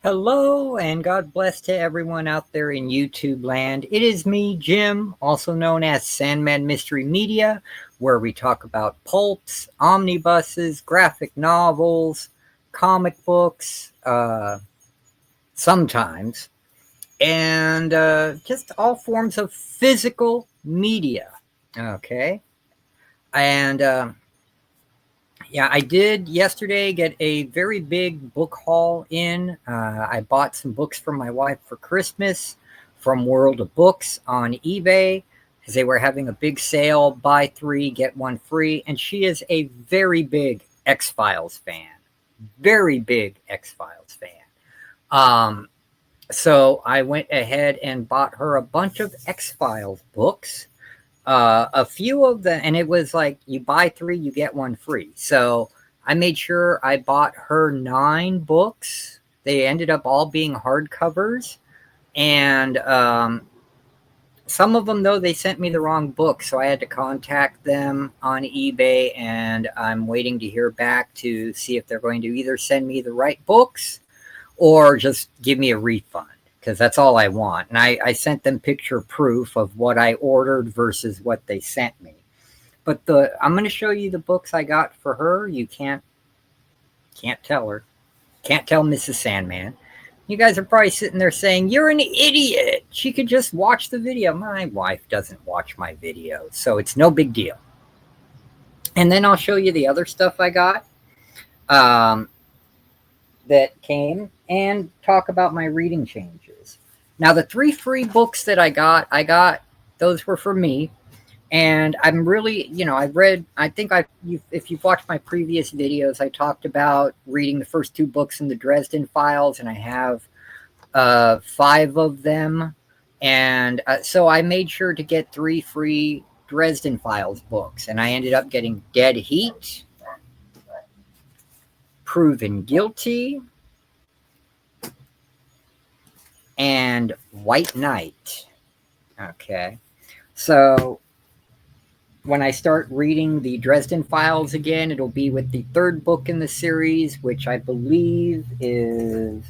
Hello and God bless to everyone out there in YouTube land. It is me, Jim, also known as Sandman Mystery Media, where we talk about pulps, omnibuses, graphic novels, comic books, sometimes, and just all forms of physical media. Okay. And yeah, I did yesterday get a very big book haul in. I bought some books for my wife for Christmas from World of Books on eBay because they were having a big sale, buy three, get one free. And she is a very big X Files fan. Very big X Files fan. Um, so I went ahead and bought her a bunch of X Files books. A few of them, and it was like you buy three, you get one free. So I made sure I bought her 9 books. They ended up all being hardcovers, and some of them though they sent me the wrong book, so I had to contact them on eBay, and I'm waiting to hear back to see if they're going to either send me the right books or just give me a refund because that's all I want. And I sent them picture proof of what I ordered versus what they sent me. But I'm going to show you the books I got for her. You can't tell her. Can't tell Mrs. Sandman. You guys are probably sitting there saying, "You're an idiot. She could just watch the video." My wife doesn't watch my videos, so it's no big deal. And then I'll show you the other stuff I got. That came and talk about my reading changes. Now, the 3 free books that I got those were for me. And I'm really, I've read, if you've watched my previous videos, I talked about reading the first 2 books in the Dresden Files, and I have 5 of them. And so I made sure to get 3 free Dresden Files books. And I ended up getting Dead Heat, Proven Guilty, and White Knight. Okay. So when I start reading the Dresden Files again, it'll be with the 3rd book in the series, which I believe is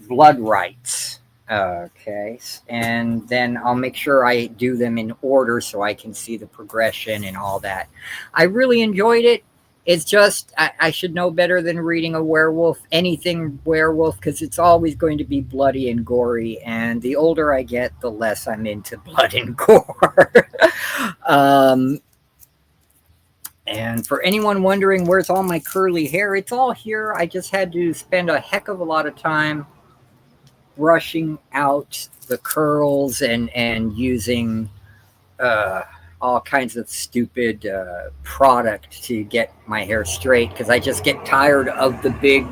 Blood Rights. Okay. And then I'll make sure I do them in order so I can see the progression and all that. I really enjoyed it. It's just, I should know better than reading a werewolf, anything werewolf, because it's always going to be bloody and gory. And the older I get, the less I'm into blood and gore. And for anyone wondering where's all my curly hair, it's all here. I just had to spend a heck of a lot of time brushing out the curls and using all kinds of stupid product to get my hair straight because I just get tired of the big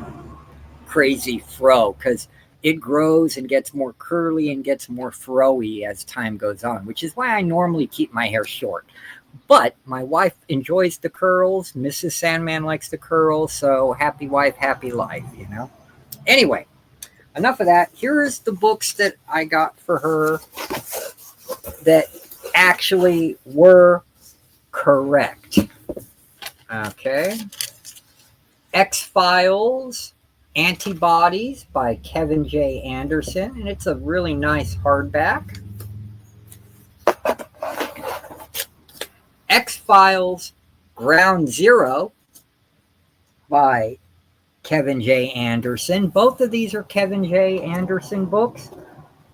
crazy fro because it grows and gets more curly and gets more fro-y as time goes on, which is why I normally keep my hair short. But my wife enjoys the curls. Mrs. Sandman likes the curls, so happy wife, happy life, Anyway, enough of that. Here's the books that I got for her that actually were correct. Okay. X-Files Antibodies by Kevin J. Anderson, and it's a really nice hardback. X-Files Ground Zero by Kevin J. Anderson. Both of these are Kevin J. Anderson books.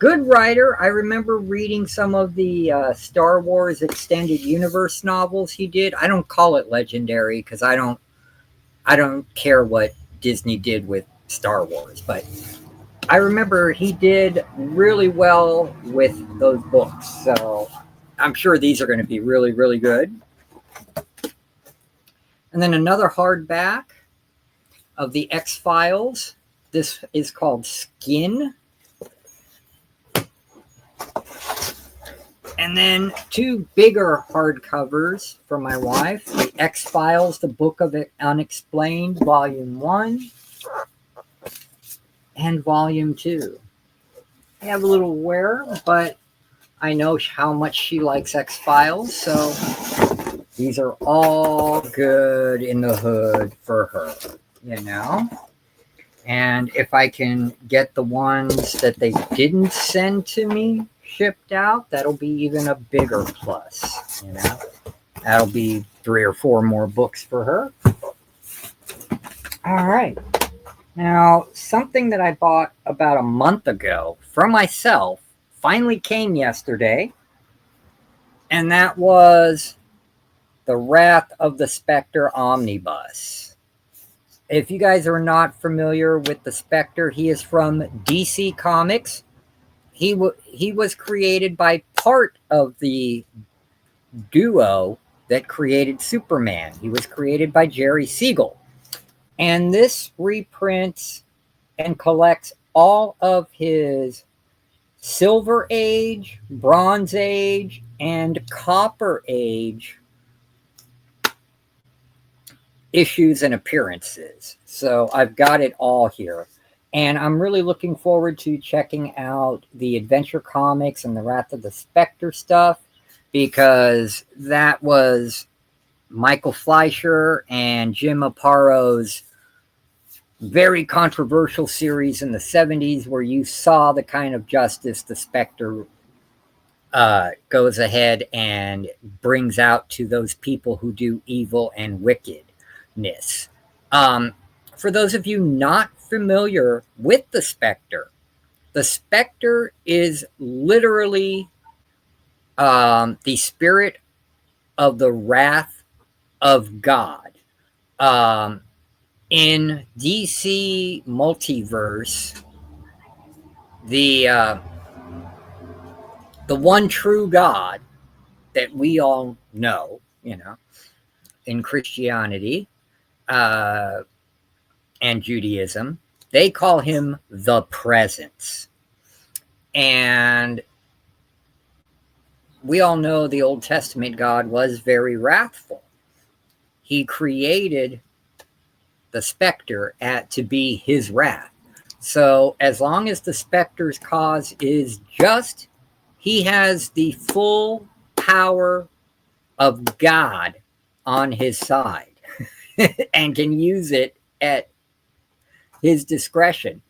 Good writer. I remember reading some of the Star Wars Extended Universe novels he did. I don't call it legendary because I don't care what Disney did with Star Wars, but I remember he did really well with those books. So I'm sure these are going to be really, really good. And then another hardback of the X-Files. This is called Skin. And then 2 bigger hardcovers for my wife. The X-Files, The Book of It Unexplained, Volume 1 and Volume 2. I have a little wear, but I know how much she likes X-Files, so these are all good in the hood for her, And if I can get the ones that they didn't send to me shipped out, that'll be even a bigger plus, you know. That'll be 3 or 4 more books for her. All right. Now, something that I bought about a month ago for myself finally came yesterday, and that was the Wrath of the Spectre Omnibus. If you guys are not familiar with the Spectre, he is from DC Comics. He was created by part of the duo that created Superman. He was created by Jerry Siegel. And this reprints and collects all of his Silver Age, Bronze Age, and Copper Age issues and appearances. So I've got it all here. And I'm really looking forward to checking out the Adventure Comics and the Wrath of the Spectre stuff, because that was Michael Fleischer and Jim Aparo's very controversial series in the 70s, where you saw the kind of justice the Spectre goes ahead and brings out to those people who do evil and wickedness. For those of you not familiar with the Spectre is literally the spirit of the wrath of God. In DC Multiverse, the one true God that we all know, you know, in Christianity and Judaism, they call him the Presence. And we all know the Old Testament God was very wrathful. He created the Spectre to be his wrath. So as long as the Spectre's cause is just, he has the full power of God on his side and can use it at his discretion,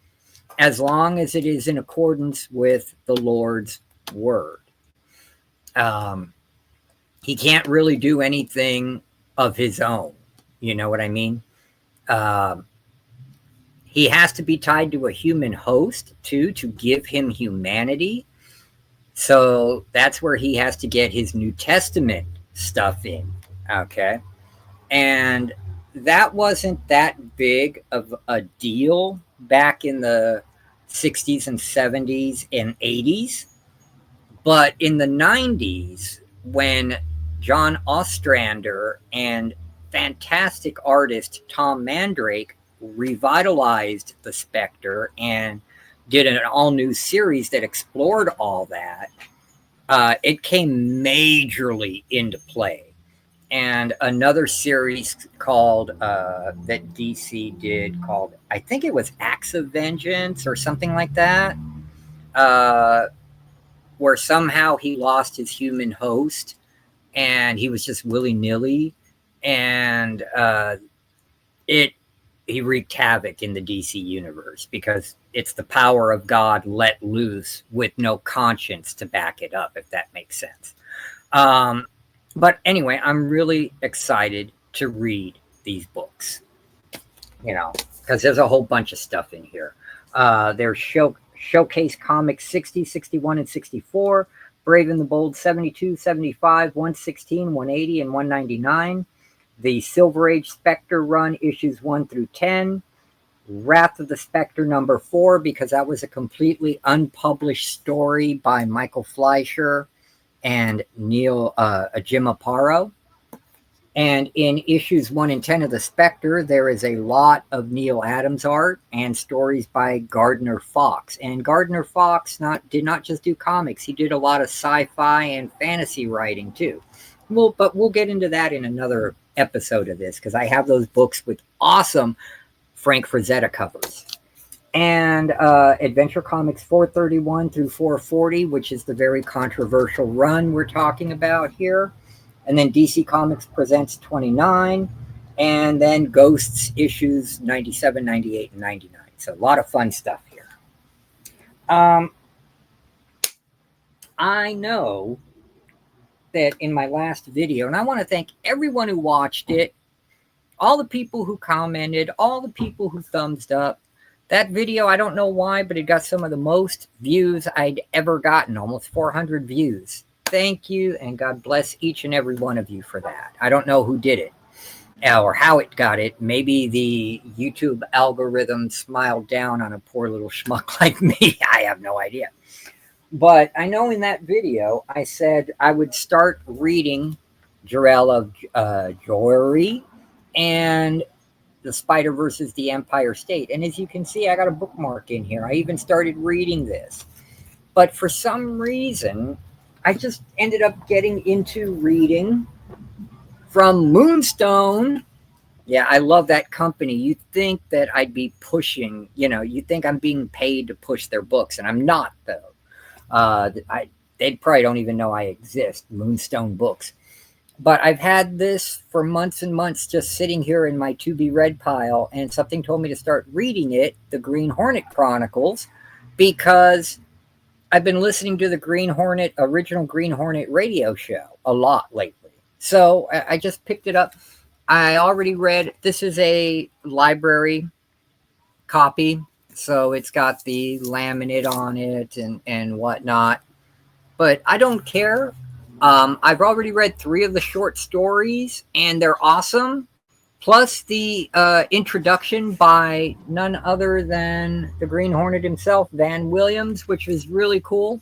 as long as it is in accordance with the Lord's word. He can't really do anything of his own. You know what I mean? He has to be tied to a human host, too, to give him humanity. So that's where he has to get his New Testament stuff in. Okay? And that wasn't that big of a deal back in the 60s and 70s and 80s. But in the 90s, when John Ostrander and fantastic artist Tom Mandrake revitalized the Spectre and did an all-new series that explored all that, it came majorly into play. And another series called that DC did called, I think it was Acts of Vengeance or something like that, where somehow he lost his human host and he was just willy-nilly, and he wreaked havoc in the DC universe because it's the power of God let loose with no conscience to back it up, if that makes sense. But anyway, I'm really excited to read these books, you know, because there's a whole bunch of stuff in here. There's Showcase Comics 60, 61, and 64, Brave and the Bold 72, 75, 116, 180, and 199. The Silver Age Spectre run, issues 1 through 10. Wrath of the Spectre number 4, because that was a completely unpublished story by Michael Fleischer and Jim Aparo. And in issues 1 and 10 of the Spectre, there is a lot of Neil Adams art and stories by Gardner Fox. And Gardner Fox did not just do comics; he did a lot of sci-fi and fantasy writing too. But we'll get into that in another episode of this, because I have those books with awesome Frank Frazetta covers. And Adventure Comics 431 through 440, which is the very controversial run we're talking about here. And then DC Comics Presents 29. And then Ghosts issues 97, 98, and 99. So a lot of fun stuff here. I know that in my last video, and I want to thank everyone who watched it, all the people who commented, all the people who thumbs up. That video, I don't know why, but it got some of the most views I'd ever gotten, almost 400 views. Thank you, and God bless each and every one of you for that. I don't know who did it or how it got it. Maybe the YouTube algorithm smiled down on a poor little schmuck like me. I have no idea. But I know in that video, I said I would start reading Jor-El of Joiry and The Spider versus the Empire State. And as you can see, I got a bookmark in here. I even started reading this. But for some reason, I just ended up getting into reading from Moonstone. Yeah, I love that company. You'd think that I'd be pushing, you'd think I'm being paid to push their books, and I'm not, though. They probably don't even know I exist, Moonstone Books. But I've had this for months and months just sitting here in my to-be-read pile, and something told me to start reading it, The Green Hornet Chronicles, because I've been listening to the original Green Hornet radio show a lot lately. So I just picked it up. I already read, this is a library copy, so it's got the laminate on it and whatnot. But I don't care. I've already read 3 of the short stories, and they're awesome. Plus the introduction by none other than the Green Hornet himself, Van Williams, which was really cool.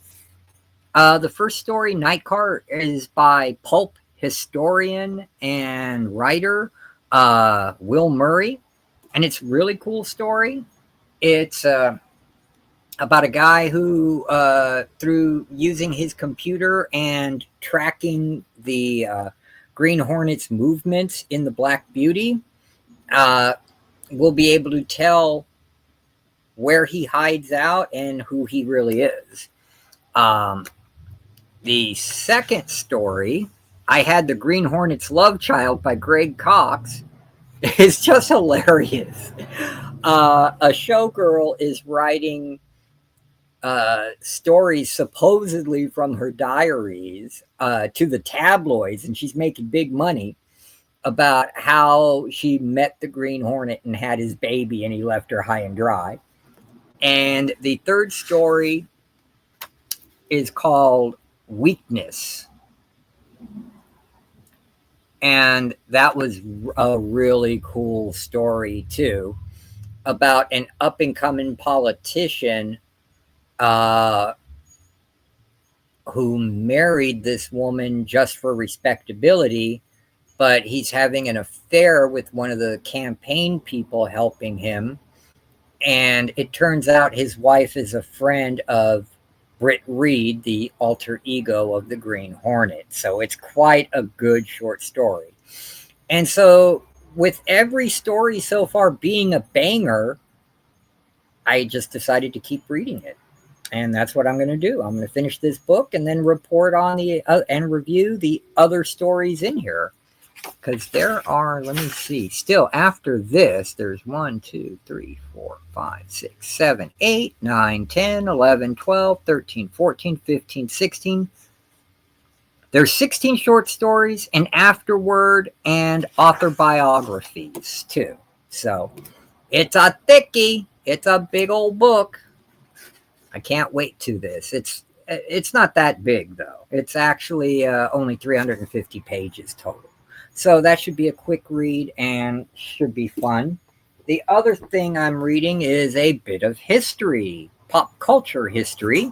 The first story, Nightcar, is by pulp historian and writer Will Murray, and it's a really cool story. It's about a guy who, through using his computer and tracking the Green Hornet's movements in the Black Beauty, will be able to tell where he hides out and who he really is. The second story, I Had the Green Hornet's Love Child by Greg Cox. It's just hilarious. A showgirl is writing stories supposedly from her diaries to the tabloids, and she's making big money, about how she met the Green Hornet and had his baby and he left her high and dry. And the third story is called Weakness. And that was a really cool story too, about an up-and-coming politician who married this woman just for respectability, but he's having an affair with one of the campaign people helping him. And it turns out his wife is a friend of Britt Reed, the alter ego of the Green Hornet. So it's quite a good short story. And so with every story so far being a banger, I just decided to keep reading it. And that's what I'm going to do. I'm going to finish this book and then report on and review the other stories in here. Because there are, let me see, still after this, there's 1, 2, 3, 4, 5, 6, 7, 8, 9, 10, 11, 12, 13, 14, 15, 16. There's 16 short stories, an afterword, and author biographies, too. So it's a thickie. It's a big old book. I can't wait to this. It's not that big, though. It's actually only 350 pages total. So that should be a quick read and should be fun. The other thing I'm reading is a bit of history, pop culture history.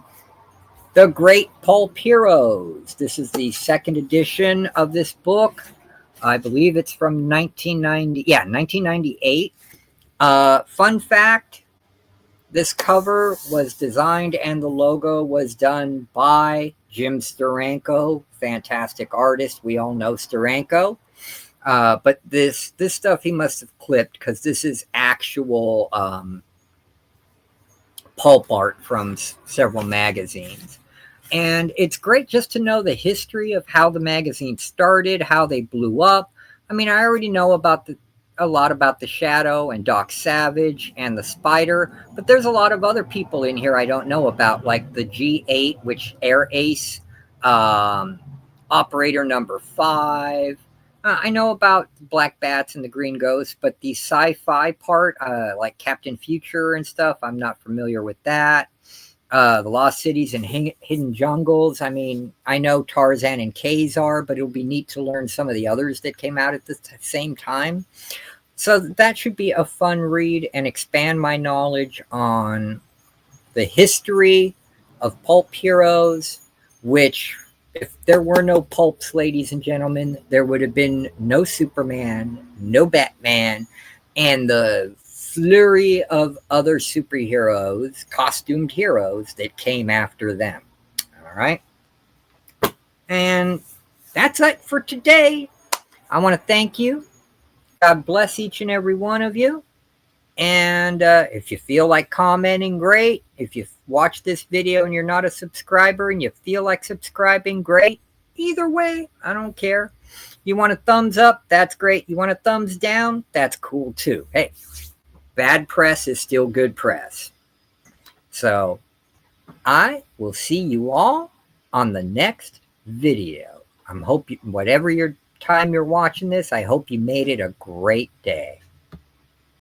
The Great Pulp Heroes. This is the second edition of this book. I believe it's from 1998. Fun fact, this cover was designed and the logo was done by Jim Steranko, fantastic artist. We all know Steranko. But this stuff he must have clipped, because this is actual pulp art from several magazines. And it's great just to know the history of how the magazine started, how they blew up. I mean, I already know about a lot about the Shadow and Doc Savage and the Spider, but there's a lot of other people in here I don't know about, like the G8, which Air Ace, Operator Number 5. I know about Black Bats and the Green Ghost, but the sci-fi part, like Captain Future and stuff, I'm not familiar with that. The Lost Cities and Hidden Jungles. I mean, I know Tarzan and Kazar, but it'll be neat to learn some of the others that came out at the same time. So that should be a fun read and expand my knowledge on the history of pulp heroes, which, if there were no pulps, ladies and gentlemen, there would have been no Superman, no Batman, and the flurry of other superheroes, costumed heroes that came after them. All right. And that's it for today. I want to thank you. God bless each and every one of you. And if you feel like commenting, great. If you watch this video and you're not a subscriber and you feel like subscribing, great. Either way, I don't care. You want a thumbs up? That's great. You want a thumbs down? That's cool too. Hey, bad press is still good press. So I will see you all on the next video. Whatever your time you're watching this, I hope you made it a great day.